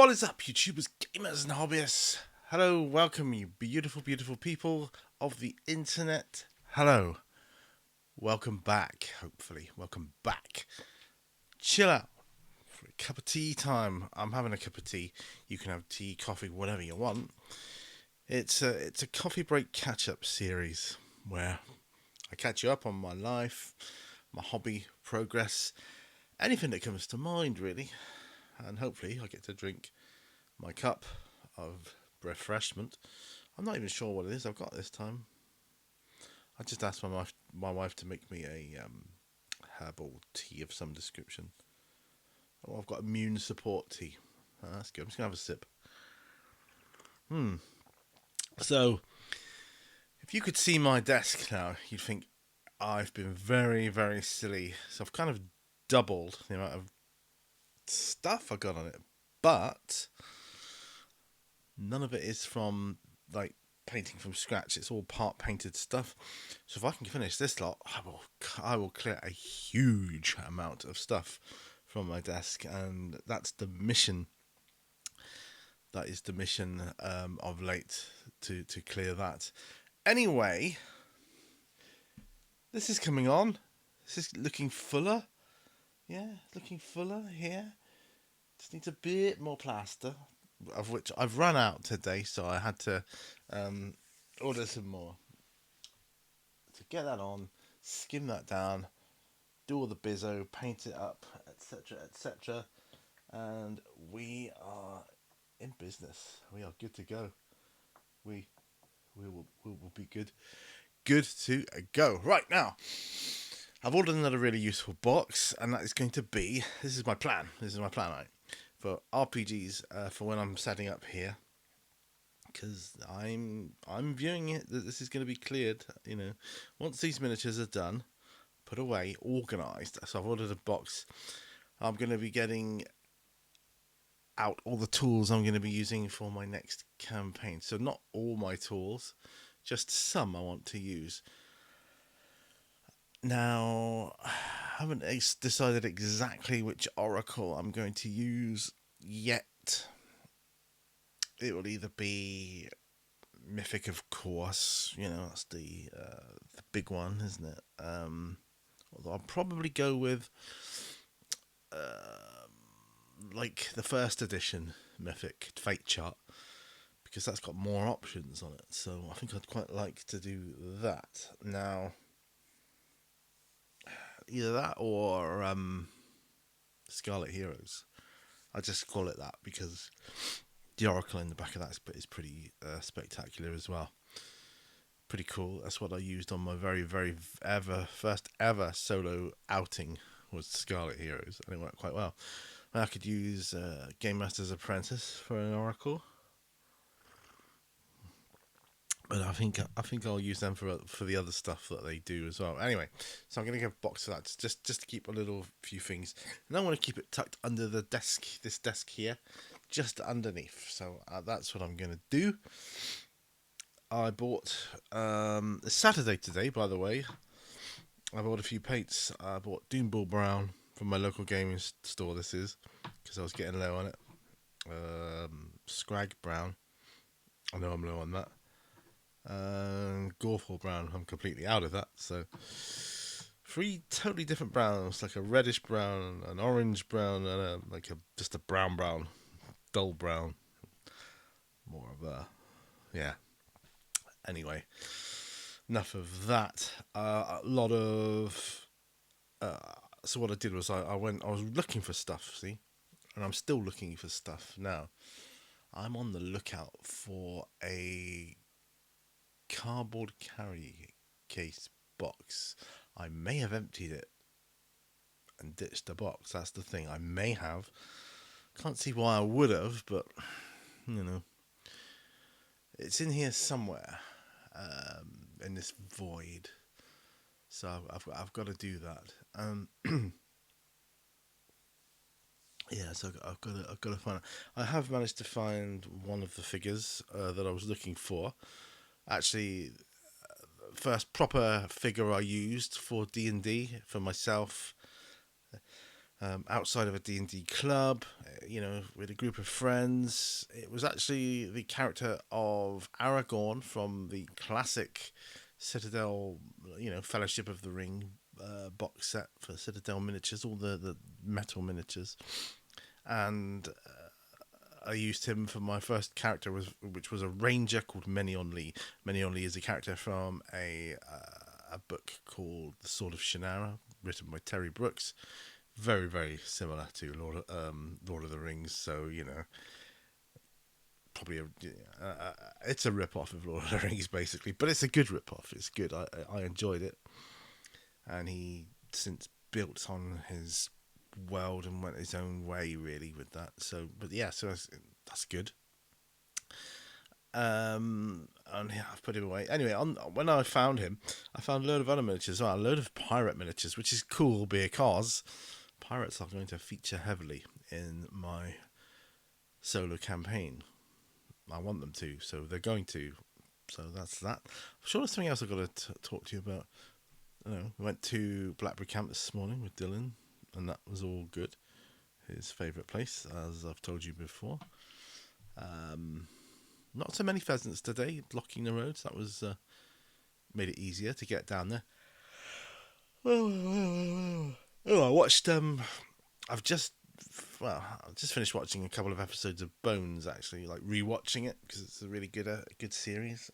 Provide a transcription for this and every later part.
What is up, YouTubers, gamers, and hobbyists? Hello, welcome, you beautiful, beautiful people of the internet. Hello, welcome back, hopefully. Welcome back. Chill out for a cup of tea time. I'm having a cup of tea. You can have tea, coffee, whatever you want. It's a coffee break catch-up series where I catch you up on my life, my hobby, progress, anything that comes to mind, really. And hopefully I get to drink my cup of refreshment. I'm not even sure what it is I've got this time. I just asked my wife to make me a herbal tea of some description. Oh, I've got immune support tea. Oh, that's good. I'm just gonna have a sip. So, if you could see my desk now, you'd think I've been very, very silly. So I've kind of doubled the amount of stuff I got on it, but none of it is from like painting from scratch. It's all part painted stuff. So if I can finish this lot, I will clear a huge amount of stuff from my desk, and that's the mission. That is the mission of late to clear that. Anyway, this is coming on. This is looking fuller. Yeah, looking fuller here. Just needs a bit more plaster, of which I've run out today, so I had to order some more to get that on, skim that down, do all the bizzo, paint it up, etc., etc., and we are in business. We are good to go. We will be good to go. Right now, I've ordered another really useful box, and that is going to be. This is my plan. Right, for RPGs for when I'm setting up here, because I'm viewing it that this is going to be cleared. Once these miniatures are done, put away, organised. So I've ordered a box. I'm going to be getting out all the tools I'm going to be using for my next campaign. So not all my tools, just some I want to use. Now, I haven't decided exactly which oracle I'm going to use yet. It will either be Mythic, of course. That's the big one, isn't it? Although I'll probably go with like the first edition Mythic Fate Chart, because that's got more options on it. So I think I'd quite like to do that. Now, either that or Scarlet Heroes. I just call it that because the oracle in the back of that is pretty spectacular as well. Pretty cool. That's what I used on my very, very first ever solo outing, was Scarlet Heroes, and it worked quite well. I could use Game Master's Apprentice for an oracle, but I think I'll use them for the other stuff that they do as well. Anyway, so I'm going to get a box of that just to keep a little few things, and I want to keep it tucked under the desk. This desk here, just underneath. So that's what I'm going to do. I bought it's Saturday today, by the way. I bought a few paints. I bought Doomball Brown from my local gaming store. This is because I was getting low on it. Scrag Brown. I know I'm low on that. Goreful Brown. I'm completely out of that. So 3 totally different browns, like a reddish brown, an orange brown, and just a brown, dull brown. More of a Anyway, enough of that. A lot of so what I did was I was looking for stuff, see, and I'm still looking for stuff now. I'm on the lookout for a cardboard carry case box. I may have emptied it and ditched the box. That's the thing. I may have. Can't see why I would have, but it's in here somewhere, in this void. So I've got to do that. Yeah, so I've got to find. I have managed to find one of the figures that I was looking for. Actually, first proper figure I used for D&D for myself, outside of a D&D club. with a group of friends. It was actually the character of Aragorn from the classic Citadel, Fellowship of the Ring box set for Citadel miniatures, all the metal miniatures, and I used him for my first character, which was a ranger called Menion Lee. Menion Lee is a character from a book called The Sword of Shannara, written by Terry Brooks. Very, very similar to Lord of the Rings. So probably it's a rip off of Lord of the Rings basically, but it's a good rip off. It's good. I enjoyed it, and he since built on his world and went his own way really with that. So, but yeah, so that's good. And yeah, I've put him away. Anyway, when I found him, I found a load of other miniatures as well, a load of pirate miniatures, which is cool because pirates are going to feature heavily in my solo campaign. I want them to, so they're going to. So that's that. I'm sure there's something else I've got to talk to you about. We went to Blackberry Camp this morning with Dylan, and that was all good. His favourite place, as I've told you before. Not so many pheasants today, blocking the roads. That was made it easier to get down there. Oh, I watched. I've just finished watching a couple of episodes of Bones. Actually, like rewatching it because it's a really good series.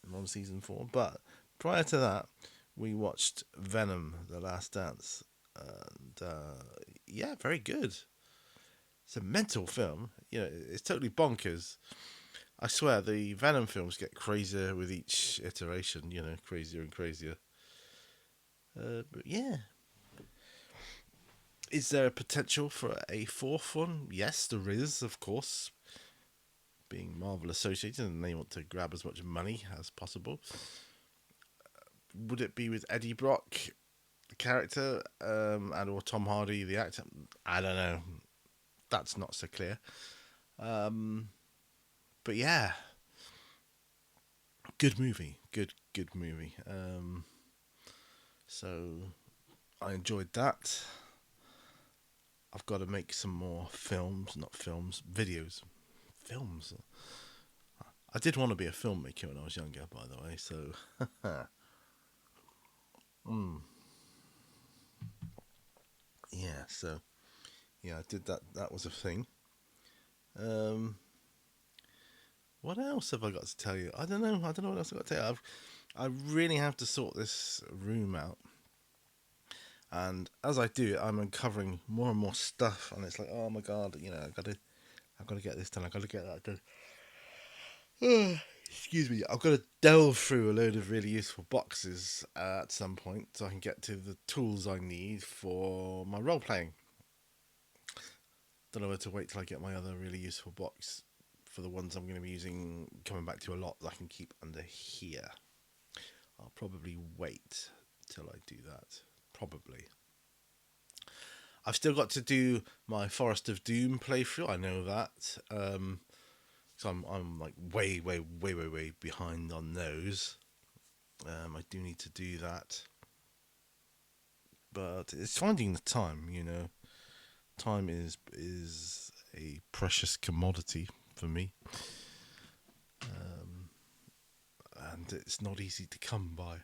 I'm on season 4, but prior to that, we watched Venom: The Last Dance, and yeah, very good. It's a mental film. It's totally bonkers. I swear, the Venom films get crazier with each iteration. Crazier and crazier. But yeah, is there a potential for a 4th one? Yes, there is, of course. Being Marvel associated, and they want to grab as much money as possible. Would it be with Eddie Brock, the character, and or Tom Hardy, the actor? I don't know. That's not so clear. But yeah, good movie. Good movie. So I enjoyed that. I've got to make some more videos. Films. I did want to be a filmmaker when I was younger, by the way, so yeah, so yeah, I did that. That was a thing. What else have I got to tell you? I don't know what else I've got to tell you. I really have to sort this room out. And as I do it, I'm uncovering more and more stuff, and it's like, oh my god, I've got to get this done. I've got to get that done. Excuse me. I've got to delve through a load of really useful boxes at some point, so I can get to the tools I need for my role playing. Don't know whether to wait till I get my other really useful box for the ones I'm going to be using, coming back to a lot that I can keep under here. I'll probably wait till I do that. Probably. I've still got to do my Forest of Doom playthrough. I know that. So I'm like way behind on those. I do need to do that. But it's finding the time, Time is a precious commodity for me. And it's not easy to come by.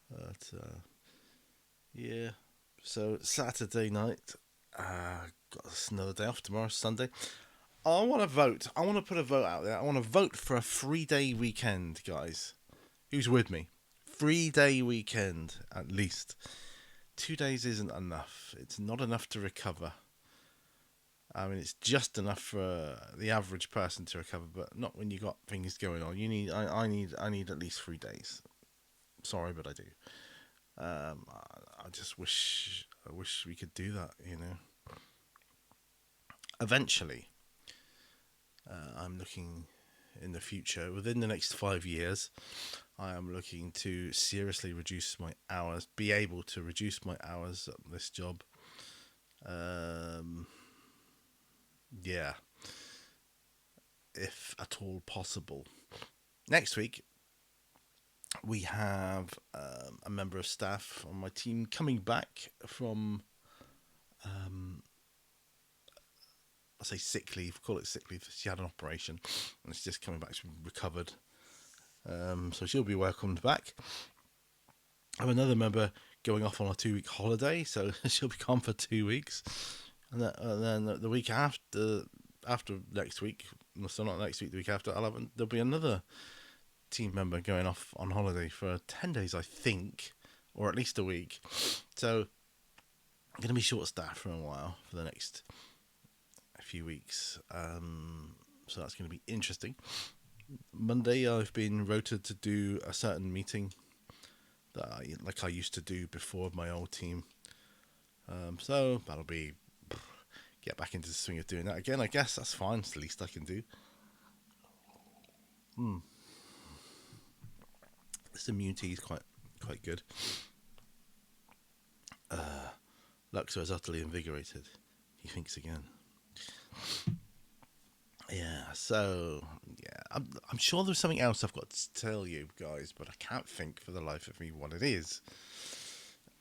But yeah. So Saturday night, got another day off. Tomorrow, Sunday. I want to vote. I want to put a vote out there. I want to vote for a 3-day weekend, guys. Who's with me? 3-day weekend, at least. 2 days isn't enough. It's not enough to recover. I mean, it's just enough for the average person to recover, but not when you got things going on. I need at least 3 days. Sorry, but I do. I just wish we could do that. Eventually. I'm looking in the future, within the next 5 years, I am looking to seriously reduce my hours, be able to reduce my hours at this job. Yeah, if at all possible. Next week, we have a member of staff on my team coming back from I say sick leave, call it sick leave. She had an operation and it's just coming back. She's recovered. So she'll be welcomed back. I have another member going off on a 2-week holiday, so she'll be gone for 2 weeks. And then the week after next week, so not next week, the week after, there'll be another team member going off on holiday for 10 days, I think, or at least a week. So I'm going to be short-staffed for a while for the next few weeks. So that's going to be interesting. Monday, I've been rotated to do a certain meeting that I used to do before my old team. So that'll be get back into the swing of doing that again. I guess that's fine. It's the least I can do. This immunity is quite good. Luxor is utterly invigorated. He thinks again. Yeah, so I'm sure there's something else I've got to tell you guys, but I can't think for the life of me what it is.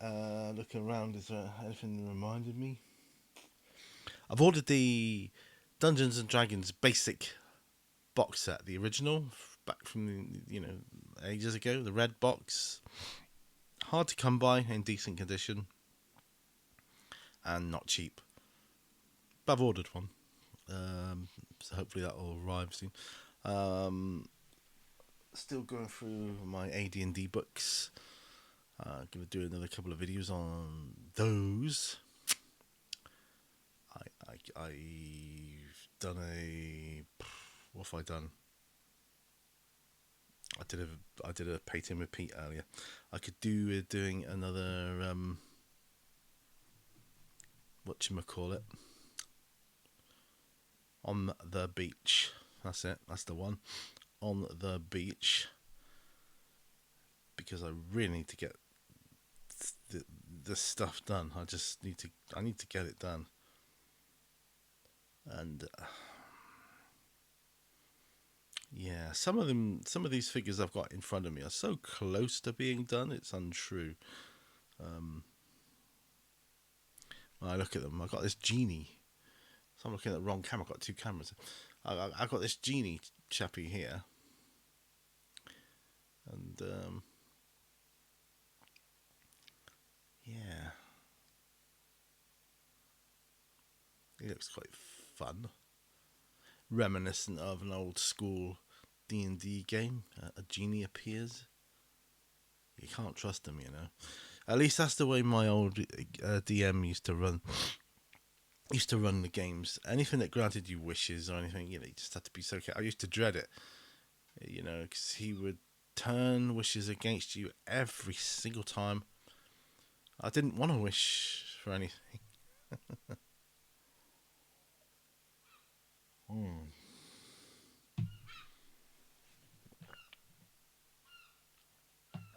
Looking around, is there anything that reminded me? I've ordered the Dungeons and Dragons basic box set, the original, back from ages ago. The red box, hard to come by, in decent condition, and not cheap. But I've ordered one. So hopefully that will arrive soon. Still going through my AD&D books. Going to do another couple of videos on those. I've done what have I done? I did a painting with Pete earlier. I could do with doing another whatchamacallit, on the beach. That's it. That's the one. On the beach. Because I really need to get the stuff done. I need to get it done. And yeah, some of these figures I've got in front of me are so close to being done, it's untrue. When I look at them, I've got this genie. So I'm looking at the wrong camera. I've got two cameras. I've got this genie chappy here. And yeah, he looks quite fun, reminiscent of an old school D&D game. A genie appears. You can't trust him, At least that's the way my old DM used to run the games. Anything that granted you wishes or anything, you just had to be so careful. I used to dread it, because he would turn wishes against you every single time. I didn't want to wish for anything.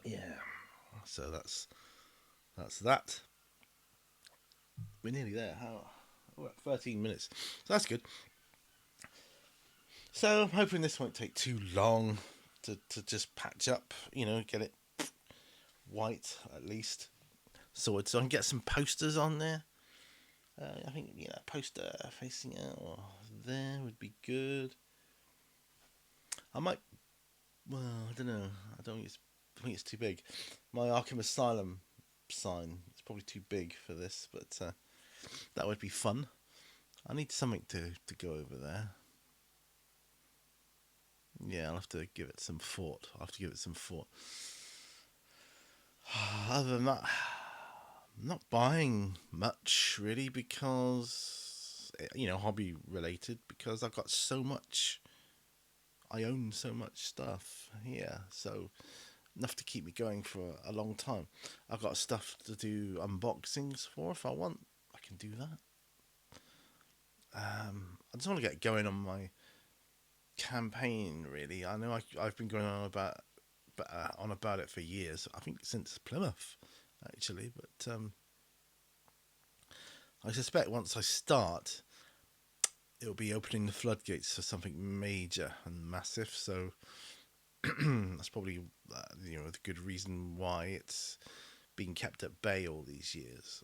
Yeah. So that's that. We're nearly there. We're at 13 minutes. So that's good. So I'm hoping this won't take too long to just patch up, get it white at least. So I can get some posters on there. I think, a poster facing out there would be good. I might, well, I don't know. I think it's too big. My Arkham Asylum sign is probably too big for this, but that would be fun. I need something to go over there. Yeah, I'll have to give it some thought. Other than that, I'm not buying much really because, hobby related, because I've got so much. I own so much stuff here, so enough to keep me going for a long time. I've got stuff to do unboxings for if I want. I can do that. I just want to get going on my campaign. Really, I know I've been going on about it for years. I think since Plymouth, actually. But I suspect once I start, it'll be opening the floodgates for something major and massive. So that's probably the good reason why it's been kept at bay all these years.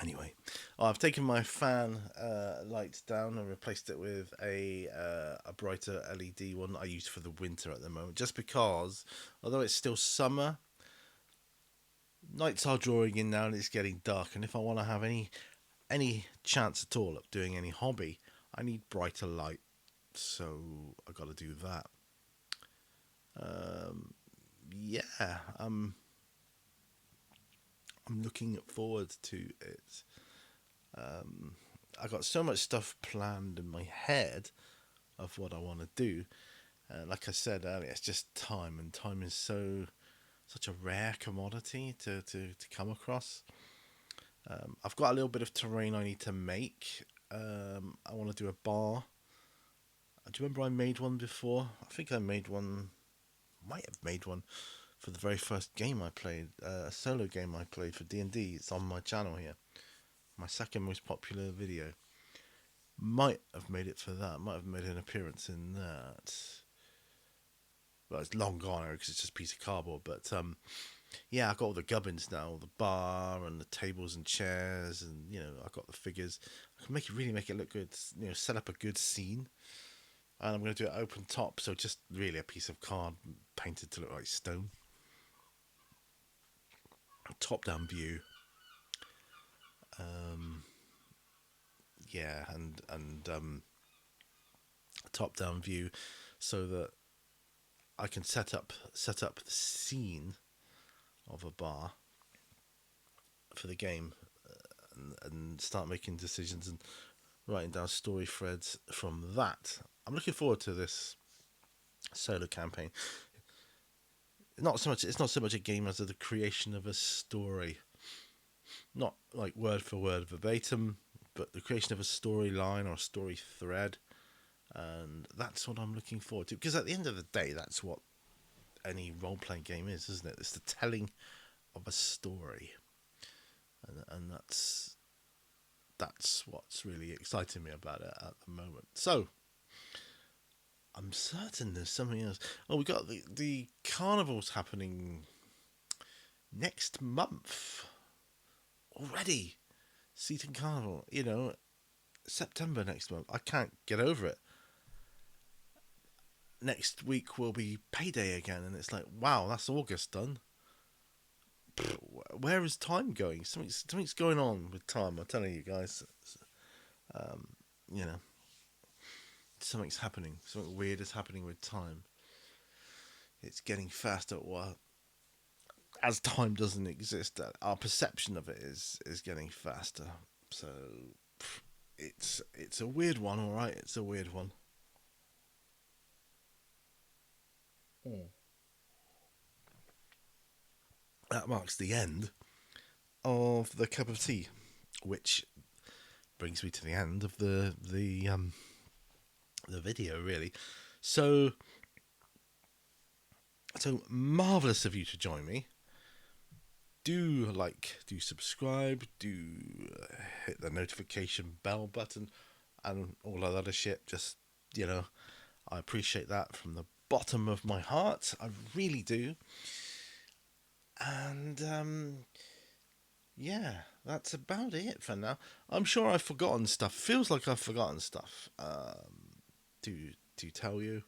Anyway, I've taken my fan light down and replaced it with a brighter LED one I use for the winter at the moment. Just because, although it's still summer, nights are drawing in now and it's getting dark. And if I want to have any chance at all of doing any hobby, I need brighter light. So I got to do that. Yeah, I'm looking forward to it. I got so much stuff planned in my head of what I want to do. Like I said earlier, it's just time, and time is such a rare commodity to come across. I've got a little bit of terrain I need to make. I want to do a bar. Do you remember I made one before? I think I made one. Might have made one for the very first game I played, a solo game I played for D&D. It's on my channel here. My second most popular video. Might have made it for that. Might have made an appearance in that. Well, it's long gone because it's just a piece of cardboard. But yeah, I got all the gubbins now, the bar and the tables and chairs, and I got the figures. I can really make it look good. Set up a good scene, and I'm going to do it open top, so just really a piece of card painted to look like stone. Top down view. Yeah, and top down view, so that I can set up the scene of a bar for the game, and start making decisions and writing down story threads from that. I'm looking forward to this solo campaign. It's not so much a game as the creation of a story, not like word for word verbatim, but the creation of a storyline or a story thread, and that's what I'm looking forward to. Because at the end of the day, that's what any role playing game is, isn't it? It's the telling of a story, and that's what's really exciting me about it at the moment. So I'm certain there's something else. Oh, we got the carnivals happening next month already. Seaton Carnival, September next month. I can't get over it. Next week will be payday again, and it's like, wow, that's August done. Where is time going? Something's going on with time. I'm telling you guys. You know, something's happening. Something weird is happening with time. It's getting faster. Well, as time doesn't exist, our perception of it is getting faster. So it's a weird one. All right, it's a weird one. That marks the end of the cup of tea, which brings me to the end of the video, really. So marvelous of you to join me. Do subscribe, hit the notification bell button, and all that other shit. Just I appreciate that from the bottom of my heart. I really do. And yeah, that's about it for now. I'm sure I've forgotten stuff. Feels like I've forgotten stuff. To tell you,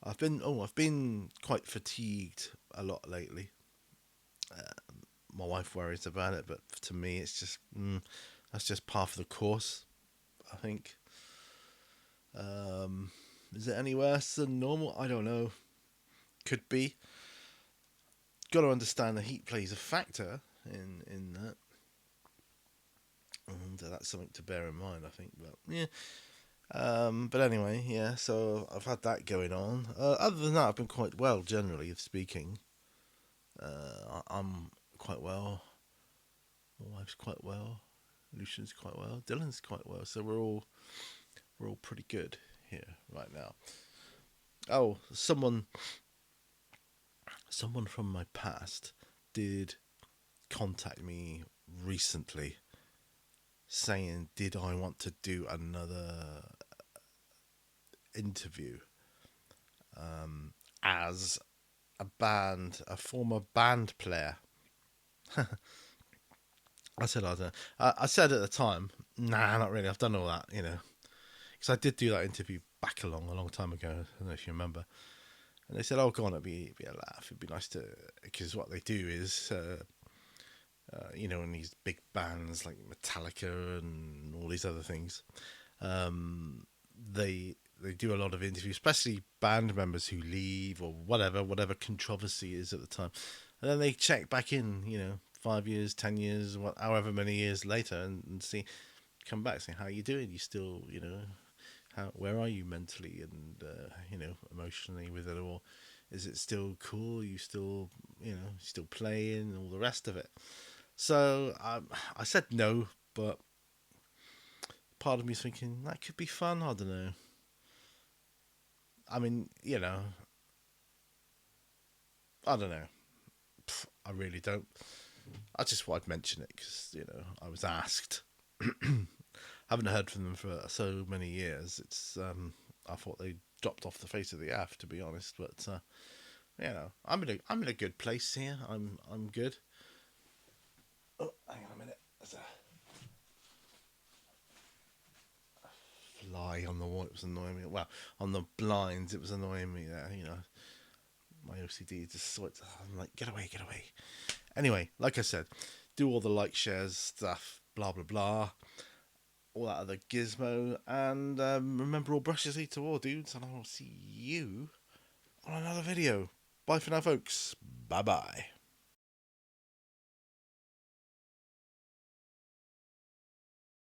I've been quite fatigued a lot lately. My wife worries about it, but to me, it's just that's just part of the course. I think. Is it any worse than normal? I don't know. Could be. Got to understand the heat plays a factor in that, and that's something to bear in mind, I think. But yeah. But anyway, yeah. So I've had that going on. Other than that, I've been quite well, generally speaking. I'm quite well. My wife's quite well. Lucian's quite well. Dylan's quite well. So we're all pretty good here right now. Oh, someone from my past did contact me recently saying, did I want to do another interview as a former band player. I said I don't know. I said at the time, nah, not really. I've done all that, because I did do that interview back a long time ago. I don't know if you remember. And they said, "Oh, go on, it'd be a laugh. It'd be nice to," because what they do is, in these big bands like Metallica and all these other things, they do a lot of interviews, especially band members who leave or whatever controversy is at the time, and then they check back in, 5 years, 10 years, however many years later, and see, come back, say how you doing. You still, where are you mentally and emotionally with it all? Is it still cool? You still still playing and all the rest of it. So I said no, but part of me is thinking that could be fun. I don't know. I mean, I don't know. I really don't. I just thought I'd mention it because I was asked. Haven't heard from them for so many years. It's I thought they dropped off the face of the earth, to be honest. But I'm in a good place here. I'm good. Oh, hang on a minute. There's a fly on the wall. It was annoying me. Well, on the blinds, it was annoying me there. My OCD just sorts. I'm like, get away, get away. Anyway, like I said, do all the like, shares, stuff, blah blah blah, all that other gizmo, and remember, all brushes lead to war, dudes. And I will see you on another video. Bye for now, folks. Bye bye.